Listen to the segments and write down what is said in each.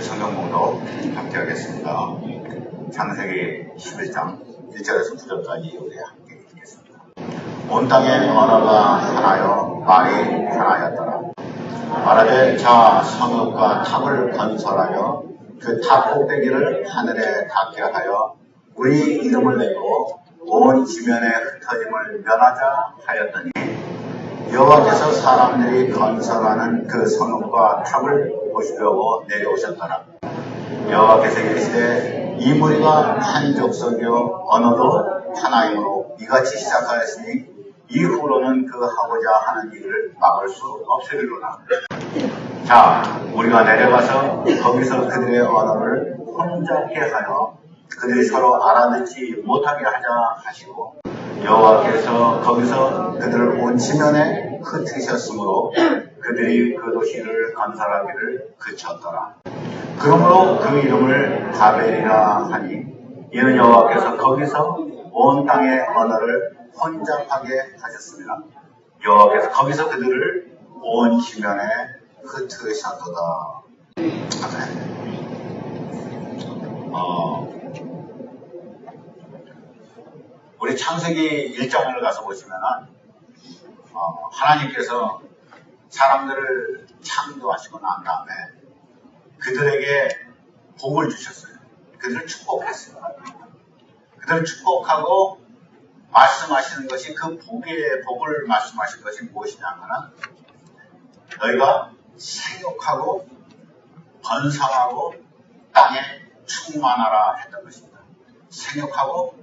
우리 성경 공독 함께 하겠습니다. 창세기 11장 1절에서 9절까지 우리 함께 읽겠습니다. 온 땅에 언어가 하나요 말이 하나였더라. 말하되 자 성읍과 탑을 건설하여 그 탑 꼭대기를 하늘에 닿게 하여 우리 이름을 내고 온 지면에 흩어짐을 면하자 하였더니 여호와께서 사람들이 건설하는 그 성읍과 탑을 보시려고 내려오셨더라. 여호와께서 이르시되 이 무리가 한 족속이요 언어도 하나이므로 이같이 시작하였으니 이후로는 그 하고자 하는 일을 막을 수 없으리로다. 자, 우리가 내려가서 거기서 그들의 언어를 혼잡게 하여 그들이 서로 알아듣지 못하게 하자 하시고 여호와께서 거기서 그들을 온 지면에 흩으셨으므로 그들이 그 도시를 건설하기를 그쳤더라. 그러므로 그 이름을 바벨이라 하니 이는 여호와께서 거기서 온 땅의 언어를 혼잡하게 하셨습니다. 여호와께서 거기서 그들을 온 지면에 흩으셨도다. 아멘. 우리 창세기 1장을 가서 보시면은 하나님께서 사람들을 창조하시고 난 다음에 그들에게 복을 주셨어요. 그들을 축복했어요. 그들을 축복하고 말씀하시는 것이 그 복을 말씀하신 것이 무엇이냐면은 너희가 생육하고 번성하고 땅에 충만하라 했던 것입니다. 생육하고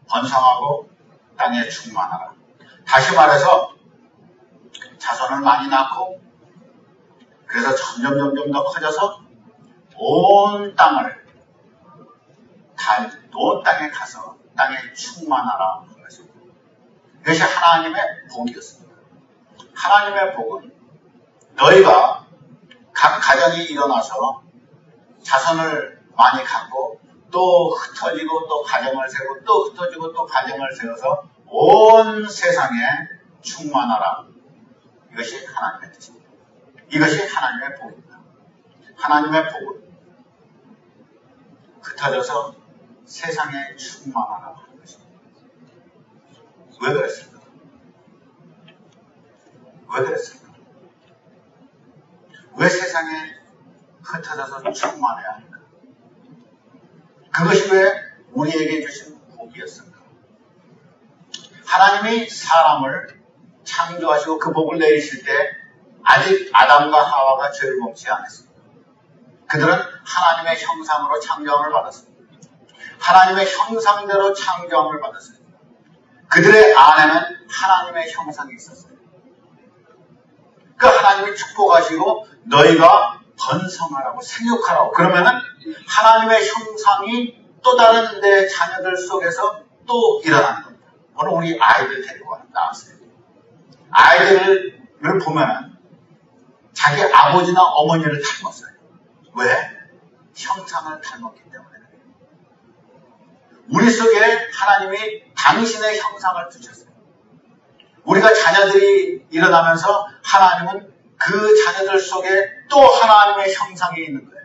번성하고 땅에 충만하라. 다시 말해서 자손을 많이 낳고 그래서 점점 더 커져서 온 땅을 온 땅에 가서 땅에 충만하라 하는 것입니다. 이것이 하나님의 복이었습니다. 하나님의 복은 너희가 각 가정이 일어나서 자손을 많이 갖고 또 흩어지고 또 가정을 세우고 또 흩어지고 또 가정을 세워서 온 세상에 충만하라. 이것이 하나님의 뜻입니다. 이것이 하나님의 복입니다. 하나님의 복은 흩어져서 세상에 충만하라 하는 것입니다. 왜 그랬을까? 왜 그랬을까? 왜 세상에 흩어져서 충만해야 합니까? 그것이 왜 우리에게 주신 복이었을까? 하나님이 사람을 창조하시고 그 복을 내리실 때 아직 아담과 하와가 죄를 범치 않았습니다. 그들은 하나님의 형상으로 창조함을 받았습니다. 하나님의 형상대로 창조함을 받았습니다. 그들의 안에는 하나님의 형상이 있었어요. 그 하나님이 축복하시고 너희가 번성하라고 생육하라고 그러면은 하나님의 형상이 또 다른 내 자녀들 속에서 또 일어나는 겁니다. 오늘 우리 아이들 데리고 나왔어요. 아이들을 보면은 자기 아버지나 어머니를 닮았어요. 왜? 형상을 닮았기 때문에. 우리 속에 하나님이 당신의 형상을 두셨어요. 우리가 자녀들이 일어나면서 하나님은 그 자녀들 속에 또 하나님의 형상이 있는 거예요.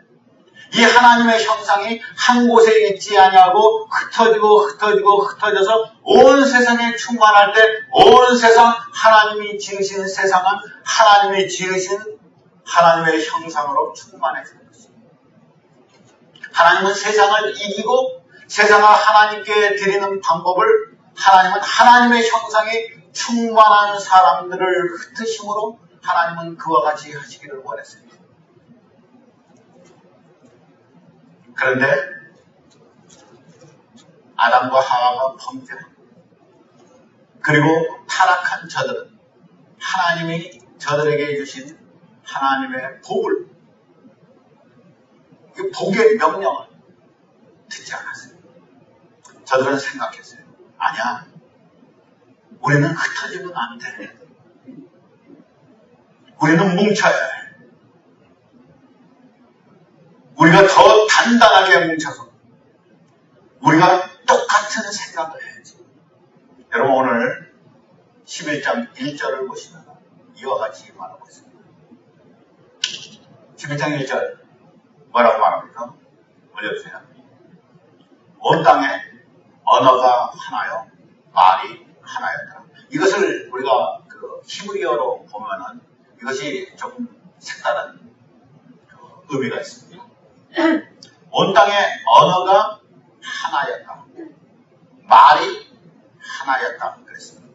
이 하나님의 형상이 한 곳에 있지 아니하고 흩어져서 온 세상에 충만할 때 온 세상 하나님이 지으신 세상은 하나님이 지으신 하나님의 형상으로 충만해지는 것입니다. 하나님은 세상을 이기고 세상을 하나님께 드리는 방법을 하나님은 하나님의 형상이 충만한 사람들을 흩으심으로 하나님은 그와 같이 하시기를 원했습니다. 그런데 아담과 하와가 범죄하고 그리고 타락한 저들은 하나님이 저들에게 주신 하나님의 복을 이 복의 명령을 듣지 않았어요. 저들은 생각했어요. 아니야. 우리는 흩어지면 안 돼. 우리는 뭉쳐야 해. 우리가 더 단단하게 뭉쳐서 우리가 똑같은 생각을 해야지. 여러분 오늘 11장 1절을 보시면 이와 같이 말하고 있습니다. 11장 1절 뭐라고 말합니까? 올려주세요. 온 땅에 언어가 하나요, 말이 하나였다. 이것을 우리가 그 히브리어로 보면은 이것이 조금 색다른 의미가 있습니다. 온 땅에 언어가 하나였다. 말이 하나였다. 그랬습니다.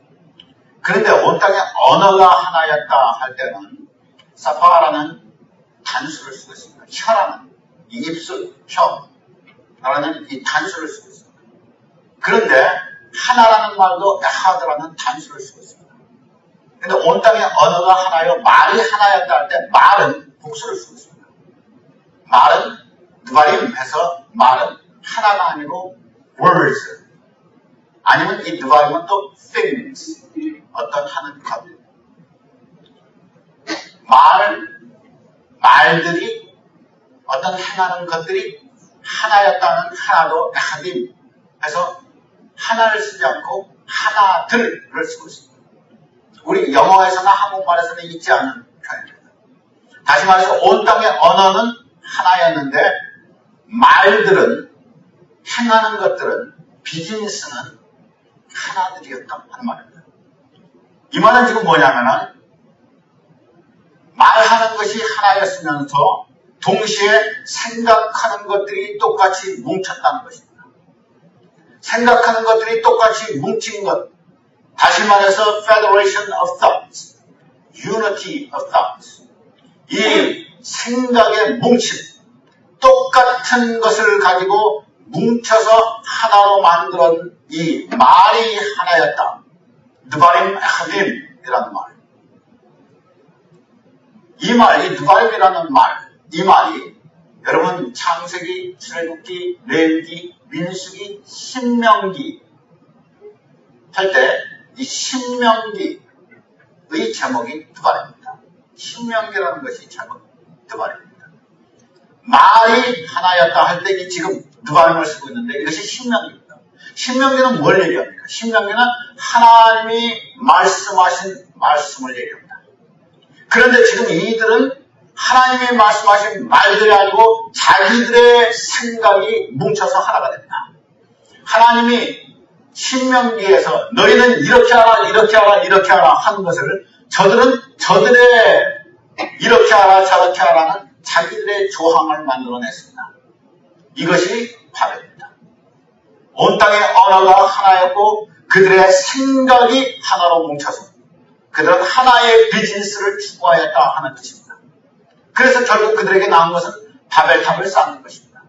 그런데 온 땅에 언어가 하나였다 할 때는 사파라는 단수를 쓰고 있습니다. 혀라는 이 입술, 혀라는 이 단수를 쓰고 있습니다. 그런데 하나라는 말도 에하드라는 단수를 쓰고 있습니다. 그런데 온 땅에 언어가 하나요, 말이 하나였다 할 때 말은 복수를 쓰고 있습니다. 말은 드바림 해서 말은 하나가 아니고 words, 아니면 이 드바림은 또 things, 어떤 하는 것. 말들이 어떤 행하는 것들이 하나였다는 하나도 에하dim 해서 하나를 쓰지 않고 하나들을 쓰고 있습니다. 우리 영어에서나 한국말에서는 있지 않은 표현입니다. 다시 말해서 온 땅의 언어는 하나였는데 말들은, 행하는 것들은, 비즈니스는 하나들이었다 하는 말입니다. 이 말은 지금 뭐냐면은 말하는 것이 하나였으면서 동시에 생각하는 것들이 똑같이 뭉쳤다는 것입니다. 생각하는 것들이 똑같이 뭉친 것, 다시 말해서 Federation of Thoughts, Unity of Thoughts, 이 생각의 뭉침, 똑같은 것을 가지고 뭉쳐서 하나로 만든 이 말이 하나였다. 드바림 에하딤이라는 말. 이 말, 이 드바림이라는 말, 이 말이 여러분 창세기, 출애굽기, 레위기, 민수기, 신명기 할 때 이 신명기의 제목이 드바림입니다. 신명기라는 것이 제목 드바림입니다. 말이 하나였다 할 때 지금 드바림을 쓰고 있는데 이것이 신명기입니다. 신명기는 뭘 얘기합니까? 신명기는 하나님이 말씀하신 말씀을 얘기합니다. 그런데 지금 이들은 하나님이 말씀하신 말들이 아니고 자기들의 생각이 뭉쳐서 하나가 됩니다. 하나님이 신명기에서 너희는 이렇게 하라, 이렇게 하라, 이렇게 하라 하는 것을 저들은 저들의 이렇게 하라, 저렇게 하라는 자기들의 조항을 만들어냈습니다. 이것이 바벨입니다. 온 땅의 언어가 하나였고 그들의 생각이 하나로 뭉쳐서 그들은 하나의 비즈니스를 추구하였다 하는 뜻입니다. 그래서 결국 그들에게 나온 것은 바벨탑을 쌓는 것입니다.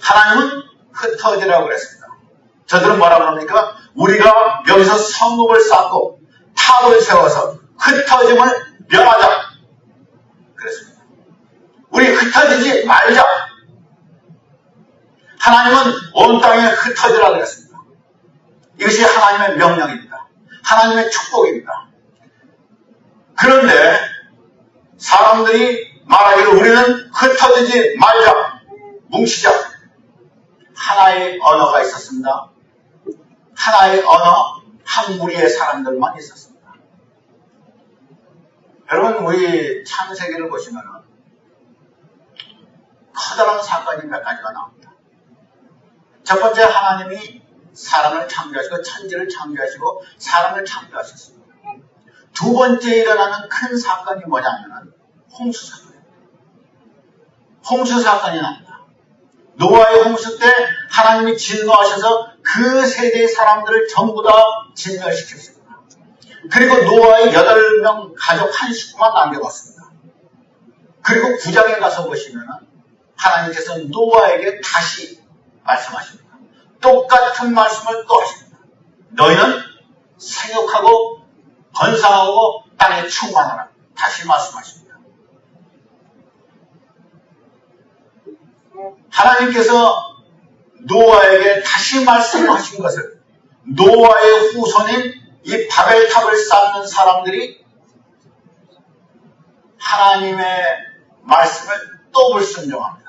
하나님은 흩어지라고 그랬습니다. 저들은 뭐라고 합니까? 우리가 여기서 성읍을 쌓고 탑을 세워서 흩어짐을 면하자. 그랬습니다. 우리 흩어지지 말자. 하나님은 온 땅에 흩어지라고 그랬습니다. 이것이 하나님의 명령입니다. 하나님의 축복입니다. 그런데 사람들이 말하기를 우리는 흩어지지 말자, 뭉치자. 하나의 언어가 있었습니다. 하나의 언어, 한 무리의 사람들만 있었습니다. 여러분 우리 창세기를 보시면 커다란 사건이 몇 가지가 나옵니다. 첫 번째, 하나님이 사람을 창조하시고 천지를 창조하시고 사람을 창조하셨습니다. 두 번째 일어나는 큰 사건이 뭐냐면 홍수 사건입니다. 홍수 사건이 납니다. 노아의 홍수 때 하나님이 진노하셔서 그 세대의 사람들을 전부 다 진멸시켰습니다. 그리고 노아의 8명 가족 한 식구만 남겨뒀습니다. 그리고 9장에 가서 보시면 하나님께서 노아에게 다시 말씀하십니다. 똑같은 말씀을 또 하십니다. 너희는 생육하고 번성하고 땅에 충만하라. 다시 말씀하십니다. 하나님께서 노아에게 다시 말씀하신 것을 노아의 후손인 이 바벨탑을 쌓는 사람들이 하나님의 말씀을 또 불순종합니다.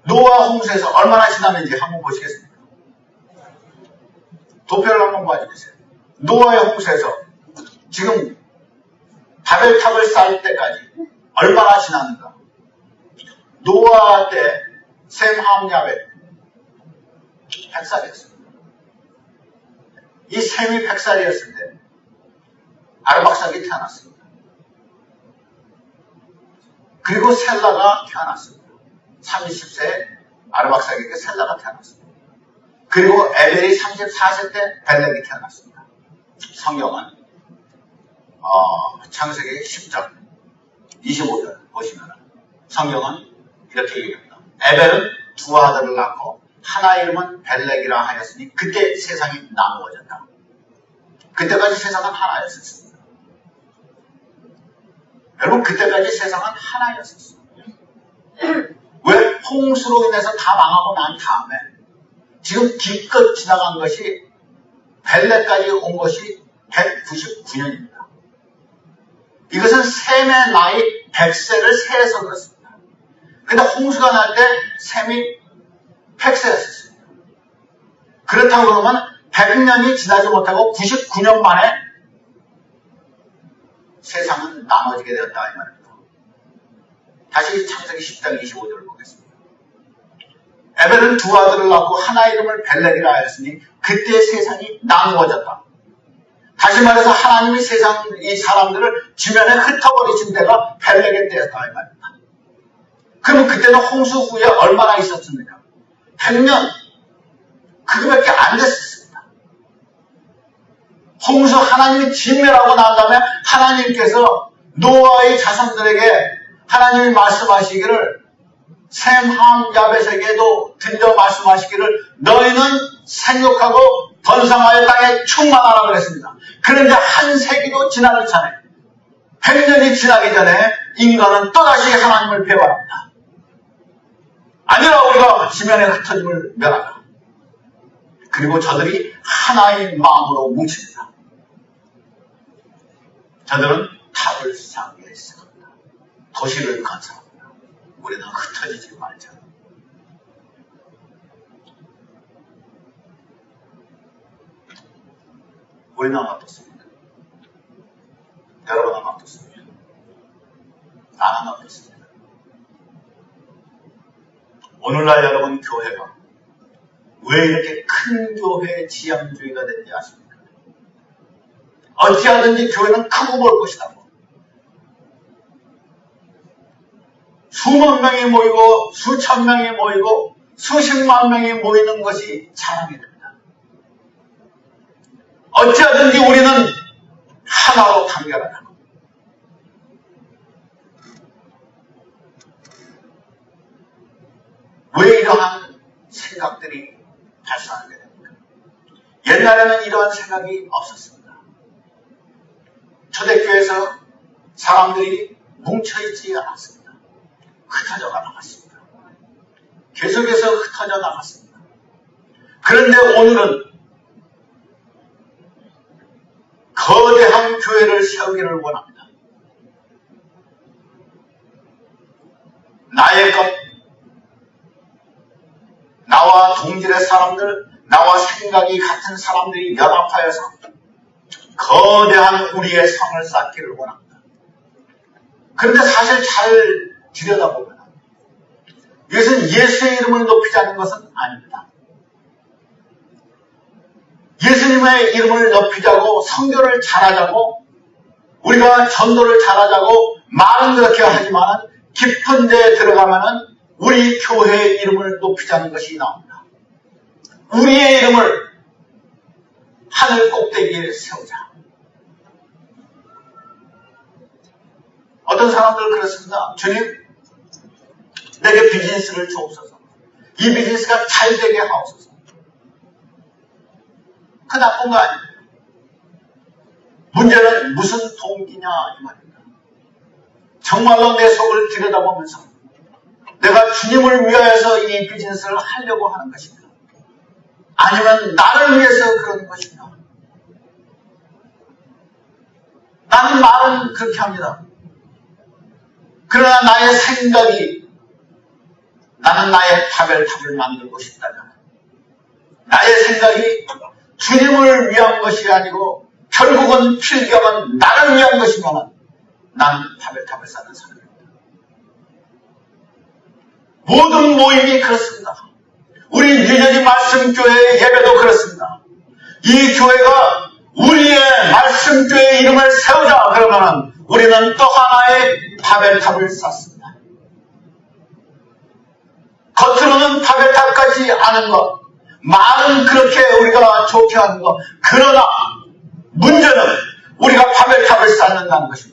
노아 홍수에서 얼마나 지났는지 한번 보시겠습니까? 도표를 한번 봐주세요. 노아의 홍수에서 지금 바벨탑을 쌓을 때까지 얼마나 지났는가? 노아 때 셈, 함, 야벳 100살이었습니다. 이 셈이 100살이었을 때 아르박삭이 태어났습니다. 그리고 셀라가 태어났습니다. 30세에 아르박삭에게 셀라가 태어났습니다. 그리고 에벨이 34세 때 벨렉이 태어났습니다. 성경은 창세기 10장 25절 보시면 성경은 이렇게 얘기합니다. 에벨은 두 아들을 낳고 하나 이름은 벨렉이라 하였으니 그때 세상이 나누어졌다. 그때까지 세상은 하나였었습니다. 여러분, 그때까지 세상은 하나였었어요. 왜? 홍수로 인해서 다 망하고 난 다음에 지금 기껏 지나간 것이 벨렉까지 온 것이 199년입니다. 이것은 셈의 나이 100세를 세해서 그렇습니다. 근데 홍수가 날 때 셈이 100세였었어요. 그렇다고 그러면 100년이 지나지 못하고 99년 만에 세상은 나눠지게 되었다 이 말입니다. 다시 창세기 10장 25절을 보겠습니다. 에벨은 두 아들을 낳고 하나 이름을 벨렉이라 하였으니 그때 세상이 나누어졌다. 다시 말해서 하나님이 세상 이 사람들을 지면에 흩어버리신 때가 벨렉의 때였다 이 말입니다. 그러면 그때는 홍수 후에 얼마나 있었습니까? 100년 그거밖에 안 됐습니다. 홍수 하나님이 진멸하고 난 다음에 하나님께서 노아의 자손들에게 하나님이 말씀하시기를 셈, 함, 야벳에게도 들려 말씀하시기를 너희는 생육하고 번성하여 땅에 충만하라 그랬습니다. 그런데 한 세기도 지나기 전에 100년이 지나기 전에 인간은 또다시 하나님을 배반합니다. 아니라 우리가 지면에 흩어짐을 멸하라. 그리고 저들이 하나의 마음으로 뭉칩니다. 저들은 탑을 쌓기 시작합니다. 도시를 건설합니다. 우리는 흩어지지 말자. 우리는 어떻습니까? 여러분은 어떻습니까? 나는 어떻습니까? 오늘날 여러분 교회가 왜 이렇게 큰 교회의 지향주의가 됐는지 아십니까? 어찌하든지 교회는 크고 볼 것이다. 수만 명이 모이고 수천 명이 모이고 수십만 명이 모이는 것이 자랑이 됩니다. 어찌하든지 우리는 하나로 단결하라. 왜 이러한 생각들이 발생하게 됩니까? 옛날에는 이러한 생각이 없었습니다. 초대교회에서 사람들이 뭉쳐있지 않았습니다. 흩어져 나갔습니다. 계속해서 흩어져 나갔습니다. 그런데 오늘은 거대한 교회를 세우기를 원합니다. 나의 것, 나와 동질의 사람들, 나와 생각이 같은 사람들이 연합하여서 거대한 우리의 성을 쌓기를 원합니다. 그런데 사실 잘 들여다보면 이것은 예수의 이름을 높이자는 것은 아닙니다. 예수님의 이름을 높이자고 성교를 잘하자고 우리가 전도를 잘하자고 말은 그렇게 하지만 깊은 데에 들어가면 우리 교회의 이름을 높이자는 것이 나옵니다. 우리의 이름을 하늘 꼭대기에 세우자. 어떤 사람들은 그렇습니다. 주님, 내게 비즈니스를 주옵소서. 이 비즈니스가 잘 되게 하옵소서. 그 나쁜 거 아닙니다. 문제는 무슨 동기냐 이 말입니다. 정말로 내 속을 들여다보면서 내가 주님을 위하여서 이 비즈니스를 하려고 하는 것인가? 아니면 나를 위해서 그러는 것인가? 나는 말은 그렇게 합니다. 그러나 나의 생각이 나는 나의 바벨탑을 만들고 싶다잖아요. 나의 생각이 주님을 위한 것이 아니고 결국은 필경은 나를 위한 것이면 나는 바벨탑을 쌓는 사람입니다. 모든 모임이 그렇습니다. 우리 뉴저지 말씀교회의 예배도 그렇습니다. 이 교회가 우리의 말씀교회 이름을 세우자 그러면은 우리는 또 하나의 바벨탑을 쌓습니다. 겉으로는 바벨탑까지 아는 것, 말은 그렇게 우리가 좋게 하는 것, 그러나 문제는 우리가 바벨탑을 쌓는다는 것입니다.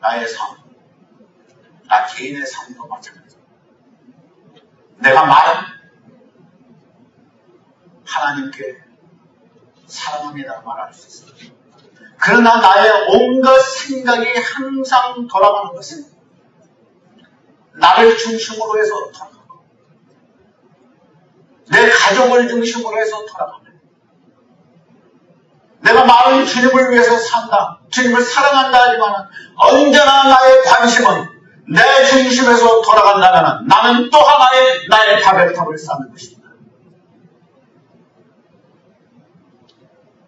나의 삶, 나 개인의 삶도 마찬가지입니다. 내가 말은 하나님께 사랑합니다 말할 수 있습니다. 그러나 나의 온갖 생각이 항상 돌아가는 것은 나를 중심으로 해서 돌아가고 내 가족을 중심으로 해서 돌아가고 내가 말은 주님을 위해서 산다, 주님을 사랑한다 하지만 언제나 나의 관심은 내 중심에서 돌아간다면 나는 또 하나의 나의 바벨탑을 쌓는 것입니다.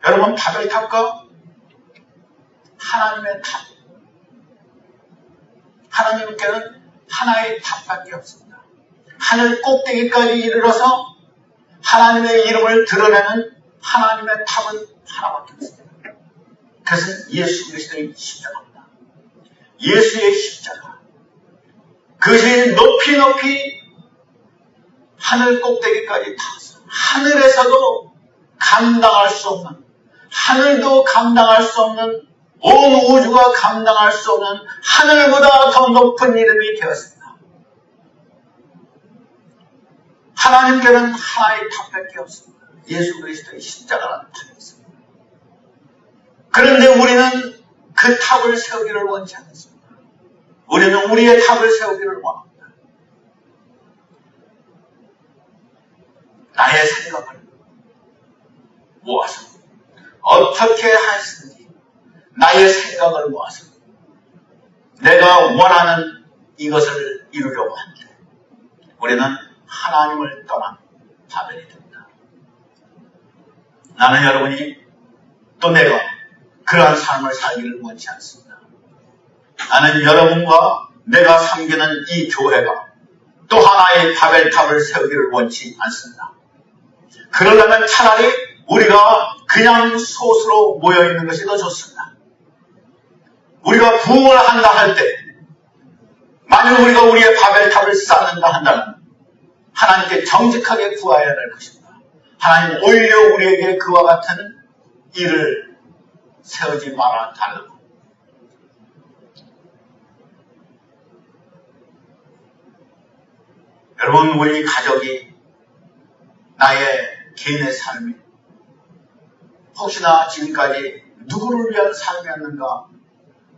여러분, 바벨탑과 하나님의 탑, 하나님께는 하나의 탑밖에 없습니다. 하늘 꼭대기까지 이르러서 하나님의 이름을 드러내는 하나님의 탑은 하나밖에 없습니다. 그것은 예수 그리스도의 십자가입니다. 예수의 십자가. 그것이 높이 높이 하늘 꼭대기까지 타서 하늘에서도 감당할 수 없는, 하늘도 감당할 수 없는, 온 우주가 감당할 수 없는 하늘보다 더 높은 이름이 되었습니다. 하나님께는 하나의 탑밖에 없습니다. 예수 그리스도의 십자가라는 탑이 있습니다. 그런데 우리는 그 탑을 세우기를 원치 않습니다. 우리는 우리의 탑을 세우기를 원합니다. 나의 생각을 모아서 어떻게 하시든지 나의 생각을 모아서 내가 원하는 이것을 이루려고 하는데 우리는 하나님을 떠난 바벨이 됩니다. 나는 여러분이 또 내가 그러한 삶을 살기를 원치 않습니다. 나는 여러분과 내가 섬기는 이 교회가 또 하나의 바벨탑을 세우기를 원치 않습니다. 그러려면 차라리 우리가 그냥 솥으로 모여있는 것이 더 좋습니다. 우리가 부흥을 한다 할 때 만약 우리가 우리의 바벨탑을 쌓는다 한다면 하나님께 정직하게 구해야 될 것입니다. 하나님 오히려 우리에게 그와 같은 일을 세우지 말아 달라고. 여러분, 우리 가족이 나의 개인의 삶이 혹시나 지금까지 누구를 위한 삶이었는가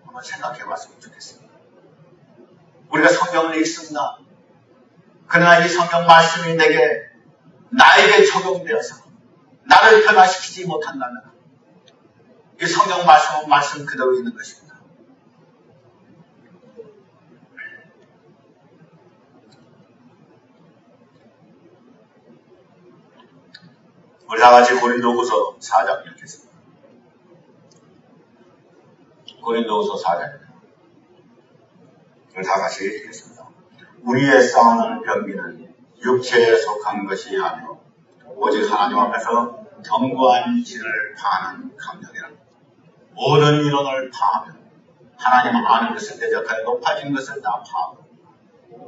한번 생각해 봤으면 좋겠습니다. 우리가 성경을 읽습니다. 그러나 이 성경 말씀이 나에게 적용되어서 나를 변화시키지 못한다면 이 성경 말씀은 말씀 그대로 있는 것입니다. 우리 다 같이 고린도후서 4장 읽겠습니다. 고린도후서 4장입니다. 우리 다 같이 읽겠습니다. 우리의 싸우는 병기는 육체에 속한 것이 아니오 오직 하나님 앞에서 견고한 진을 파는 강력이라. 모든 이론을 파하며 하나님 아는 것을 대적하여 높아진 것을 다 파하고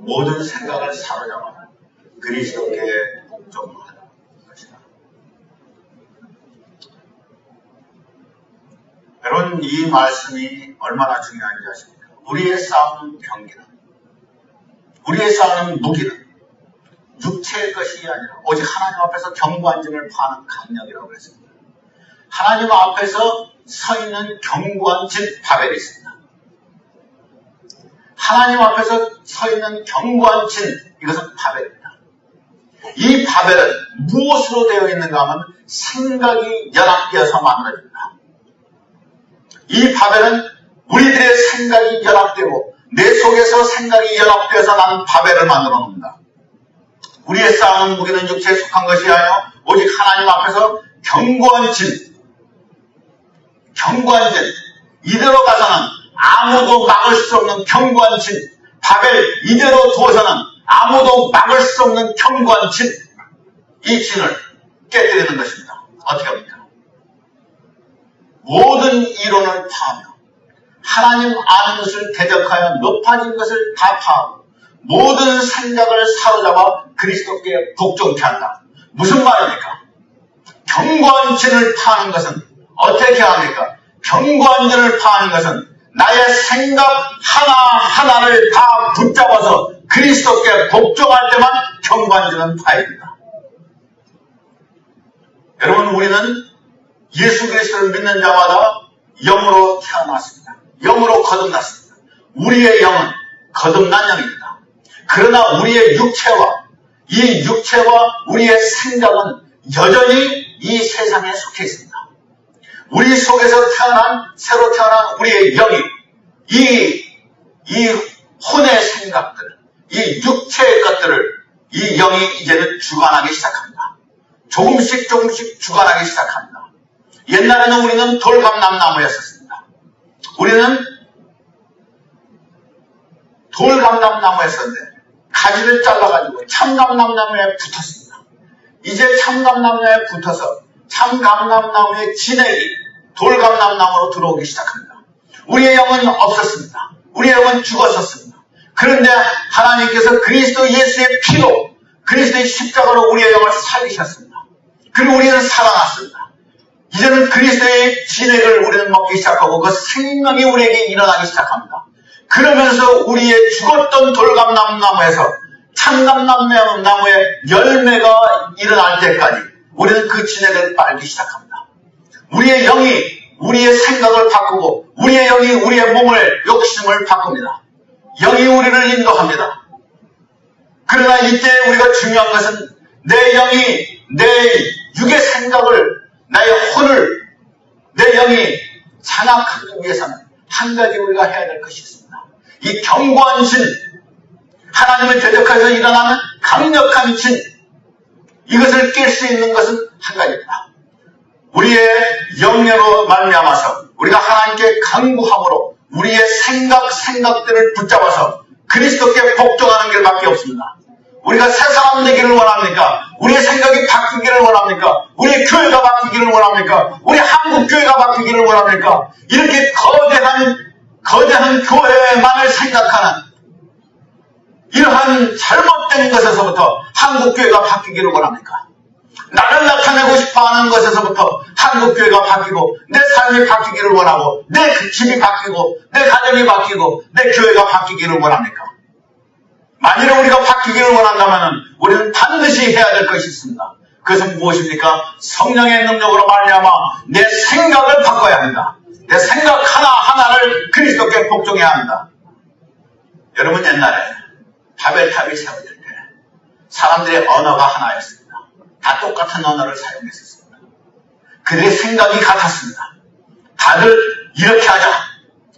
모든 생각을 사로잡아 그리스도께 복종하는 것이다. 여러분, 이 말씀이 얼마나 중요한지 아십니까? 우리의 싸우는 병기는, 우리의 싸우는 무기는 육체의 것이 아니라 오직 하나님 앞에서 견고한 진을 파는 강력이라고 했습니다. 하나님 앞에서 서 있는 견고한 진, 바벨이 있습니다. 하나님 앞에서 서 있는 견고한 진, 이것은 바벨입니다. 이 바벨은 무엇으로 되어 있는가 하면 생각이 연합되어서 만들어집니다. 이 바벨은 우리들의 생각이 연합되고 내 속에서 생각이 연합되어서 나는 바벨을 만들어 놓는다. 우리의 싸움은 무기는 육체에 속한 것이 아니요 오직 하나님 앞에서 견고한 진, 이대로 가서는 아무도 막을 수 없는 견고한 진, 바벨 이대로 두어서는 아무도 막을 수 없는 견고한 진, 이 진을 깨뜨리는 것입니다. 어떻게 합니까? 모든 이론을 파하며 하나님 아는 것을 대적하여 높아진 것을 다 파하고 모든 생각을 사로잡아 그리스도께 복종케 한다. 무슨 말입니까? 견고한 진을 파는 것은 어떻게 합니까? 견고한 진을 파는 것은 나의 생각 하나하나를 다 붙잡아서 그리스도께 복종할 때만 견고한 진은 파야 됩니다. 여러분, 우리는 예수 그리스도를 믿는 자마다 영으로 태어났습니다. 영으로 거듭났습니다. 우리의 영은 거듭난 영입니다. 그러나 우리의 육체와 우리의 생각은 여전히 이 세상에 속해 있습니다. 우리 속에서 새로 태어난 우리의 영이 이 혼의 생각들, 이 육체의 것들을 이 영이 이제는 주관하기 시작합니다. 조금씩 주관하기 시작합니다. 옛날에는 우리는 돌감람나무였었습니다. 우리는 돌감람나무였었는데 가지를 잘라가지고 참감람나무에 붙었습니다. 이제 참감람나무에 붙어서 참감람나무의 진액이 돌감람나무로 들어오기 시작합니다. 우리의 영은 없었습니다. 우리의 영은 죽었었습니다. 그런데 하나님께서 그리스도 예수의 피로 그리스도의 십자가로 우리의 영을 살리셨습니다. 그리고 우리는 살아났습니다. 이제는 그리스도의 진액을 우리는 먹기 시작하고 그 생명이 우리에게 일어나기 시작합니다. 그러면서 우리의 죽었던 돌감람나무에서 참감람나무의 열매가 일어날 때까지 우리는 그 진액을 빨기 시작합니다. 우리의 영이 우리의 생각을 바꾸고 우리의 영이 우리의 몸을 욕심을 바꿉니다. 영이 우리를 인도합니다. 그러나 이때 우리가 중요한 것은 내 영이 내 육의 생각을 나의 혼을 내 영이 장악하기 위해서는 한 가지 우리가 해야 될 것이 있습니다. 이 견고한 진, 하나님을 대적해서 일어나는 강력한 진, 이것을 깰 수 있는 것은 한 가지입니다. 우리의 영으로 말미암아서 우리가 하나님께 간구함으로 우리의 생각들을 붙잡아서 그리스도께 복종하는 길밖에 없습니다. 우리가 새 사람 되기를 원합니까? 우리의 생각이 바뀌기를 원합니까? 우리의 교회가 바뀌기를 원합니까? 우리 한국 교회가 바뀌기를 원합니까? 이렇게 거대한 교회만을 생각하는 이러한 잘못된 것에서부터 한국 교회가 바뀌기를 원합니까? 나를 나타내고 싶어하는 것에서부터 한국 교회가 바뀌고 내 삶이 바뀌기를 원하고 내 집이 바뀌고 내 가정이 바뀌고 내 교회가 바뀌기를 원합니까? 만일 우리가 바뀌기를 원한다면 우리는 반드시 해야 될 것이 있습니다. 그것은 무엇입니까? 성령의 능력으로 말미암아 내 생각을 바꿔야 합니다. 내 생각 하나하나를 그리스도께 복종해야 합니다. 여러분, 옛날에 바벨탑이 세워질 때 사람들의 언어가 하나였습니다. 다 똑같은 언어를 사용했었습니다. 그들의 생각이 같았습니다. 다들 이렇게 하자.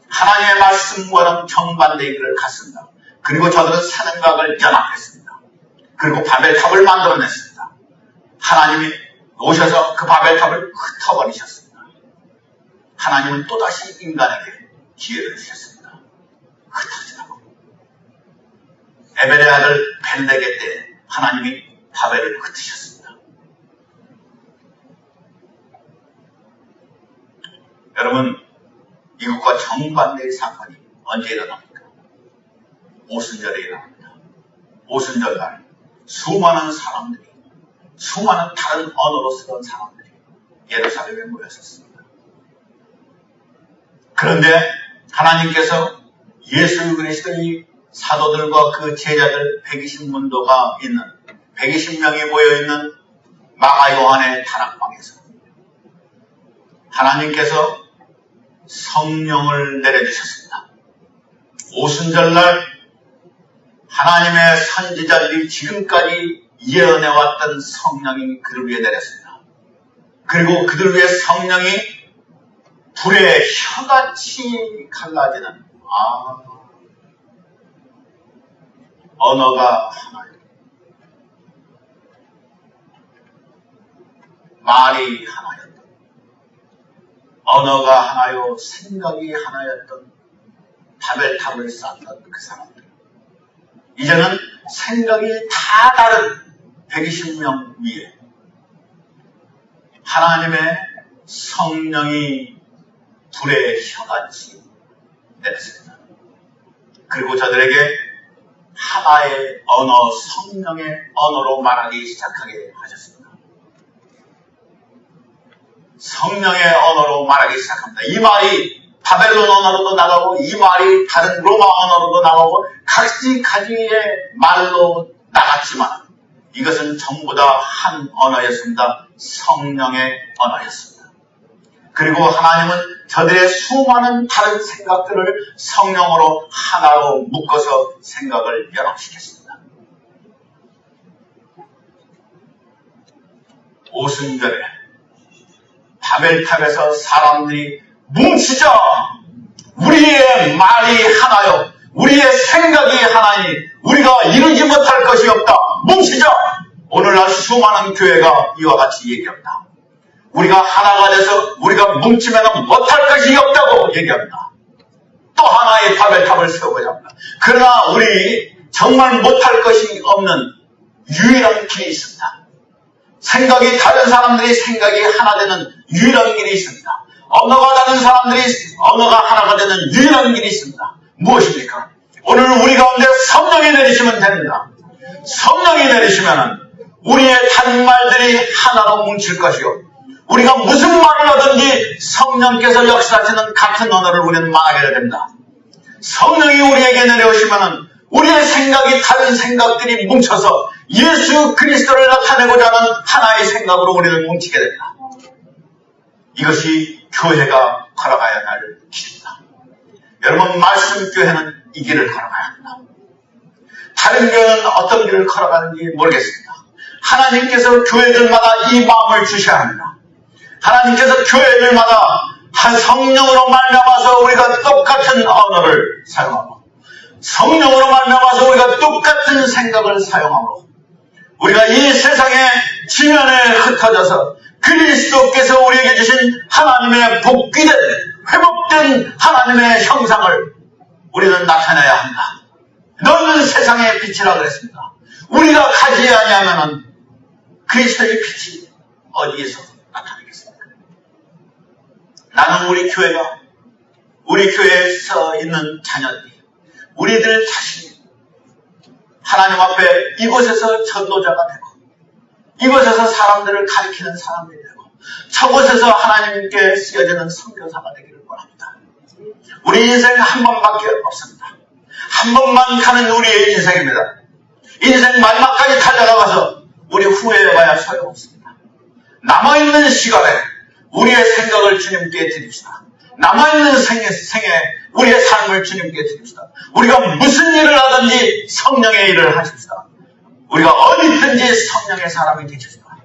하나님의 말씀과는 정반대이기를 갔습니다. 그리고 저들은 새 생각을 연합했습니다. 그리고 바벨탑을 만들어냈습니다. 하나님이 오셔서 그 바벨탑을 흩어버리셨습니다. 하나님은 또다시 인간에게 기회를 주셨습니다. 흩어지라고. 에벨의 아들 벨렉의 때 하나님이 바벨을 흩으셨습니다. 여러분, 이것과 정반대의 사건이 언제 일어납니까? 오순절에 일어납니다. 오순절날 수많은 사람들이, 수많은 다른 언어로 쓰던 사람들이 예루살렘에 모였었습니다. 그런데 하나님께서 예수 그리스도의 사도들과 그 제자들 120문도가 있는 120명이 모여있는 마가 요한의 다락방에서 하나님께서 성령을 내려주셨습니다. 오순절날 하나님의 선지자들이 지금까지 예언해왔던 성령이 그들 위에 내렸습니다. 그리고 그들 위에 성령이 불의 혀같이 갈라지는 언어가 하나예요. 말이 하나였던, 언어가 하나요 생각이 하나였던 바벨탑을 쌓던 그 사람들, 이제는 생각이 다 다른 120명 위에 하나님의 성령이 불의 혀같이 내렸습니다. 그리고 저들에게 하나의 언어, 성령의 언어로 말하기 시작하게 하셨습니다. 성령의 언어로 말하기 시작합니다. 이 말이 바벨론 언어로도 나가고 이 말이 다른 로마 언어로도 나가고 가지가지의 말로 나갔지만 이것은 전부 다 한 언어였습니다. 성령의 언어였습니다. 그리고 하나님은 저들의 수많은 다른 생각들을 성령으로 하나로 묶어서 생각을 연합시켰습니다. 오순절에 바벨탑에서 사람들이 뭉치자, 우리의 말이 하나요, 우리의 생각이 하나니 우리가 이루지 못할 것이 없다, 뭉치자. 오늘날 수많은 교회가 이와 같이 얘기합니다. 우리가 하나가 돼서 우리가 뭉치면 못할 것이 없다고 얘기합니다. 또 하나의 바벨탑을 세우고자 합니다. 그러나 우리 정말 못할 것이 없는 유일한 길이 있습니다. 생각이 다른 사람들이 생각이 하나 되는 유일한 길이 있습니다. 언어가 다른 사람들이 언어가 하나가 되는 유일한 길이 있습니다. 무엇입니까? 오늘 우리 가운데 성령이 내리시면 됩니다. 성령이 내리시면 우리의 다른 말들이 하나로 뭉칠 것이요, 우리가 무슨 말을 하든지 성령께서 역사하시는 같은 언어를 우리는 말하게 됩니다. 성령이 우리에게 내려오시면 우리의 생각이 다른 생각들이 뭉쳐서 예수 그리스도를 나타내고자 하는 하나의 생각으로 우리를 뭉치게 됩니다. 이것이 교회가 걸어가야 할 길입니다. 여러분, 말씀교회는 이 길을 걸어가야 합니다. 다른 교회는 어떤 길을 걸어가는지 모르겠습니다. 하나님께서 교회들마다 이 마음을 주셔야 합니다. 하나님께서 교회들마다 한 성령으로 말미암아서 우리가 똑같은 언어를 사용하고, 성령으로 말미암아서 우리가 똑같은 생각을 사용하고, 우리가 이 세상의 지면에 흩어져서 그리스도께서 우리에게 주신 하나님의 복귀된, 회복된 하나님의 형상을 우리는 나타내야 합니다. 너는 세상의 빛이라 그랬습니다. 우리가 가지 아니하면 그리스도의 빛이 어디에서 나타나겠습니까? 나는 우리 교회가, 우리 교회에서 있는 자녀들이, 우리들 자신이 하나님 앞에 이곳에서 전도자가 되고, 이곳에서 사람들을 가리키는 사람들이 되고, 저곳에서 하나님께 쓰여지는 선교사가 되기를 원합니다. 우리 인생 한 번밖에 없습니다. 한 번만 가는 우리의 인생입니다. 인생 마지막까지 달려가서 우리 후회해봐야 소용없습니다. 남아있는 시간에 우리의 생각을 주님께 드립시다. 남아있는 생에 우리의 삶을 주님께 드립시다. 우리가 무슨 일을 하든지 성령의 일을 하십시다. 우리가 어디 있든지 성령의 사람이 되십시다.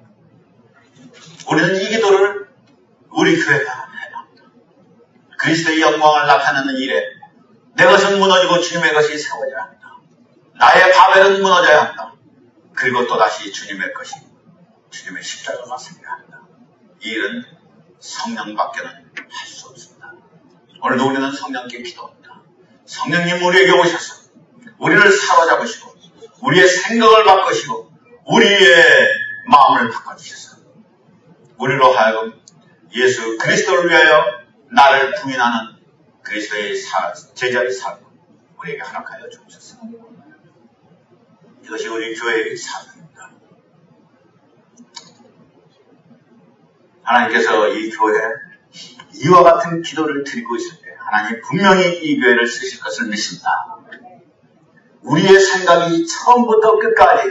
우리는 이 기도를 우리 교회가 해야 합니다. 그리스도의 영광을 나타내는 일에 내 것은 무너지고 주님의 것이 세워져야 합니다. 나의 바벨은 무너져야 합니다. 그리고 또다시 주님의 것이, 주님의 십자가가 생겨야 합니다. 이 일은 성령밖에는 할 수 없습니다. 오늘도 우리는 성령께 기도합니다. 성령님 우리에게 오셔서 우리를 사로잡으시고 우리의 생각을 바꾸시고 우리의 마음을 바꿔주셔서 우리로 하여금 예수 그리스도를 위하여 나를 부인하는 그리스도의 제자의 삶을 우리에게 허락하여 주옵소서. 이것이 우리 교회의 삶입니다. 하나님께서 이 교회에 이와 같은 기도를 드리고 있을 때 하나님 분명히 이 교회를 쓰실 것을 믿습니다. 우리의 생각이 처음부터 끝까지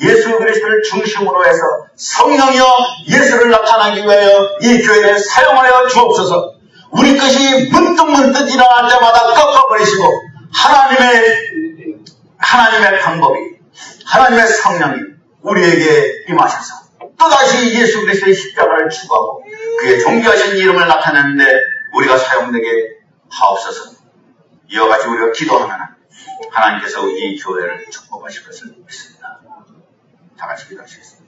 예수 그리스도를 중심으로 해서 성령이여 예수를 나타나기 위하여 이 교회를 사용하여 주옵소서. 우리 것이 문득문득 일어날 때마다 꺾어버리시고 하나님의 방법이, 하나님의 성령이 우리에게 임하셔서 또다시 예수 그리스도의 십자가를 추구하고 그의 존귀하신 이름을 나타내는데 우리가 사용되게 하옵소서. 이와 같이 우리가 기도하면 하나님께서 이 교회를 축복하실 것을 믿습니다. 다 같이 기도하시겠습니다.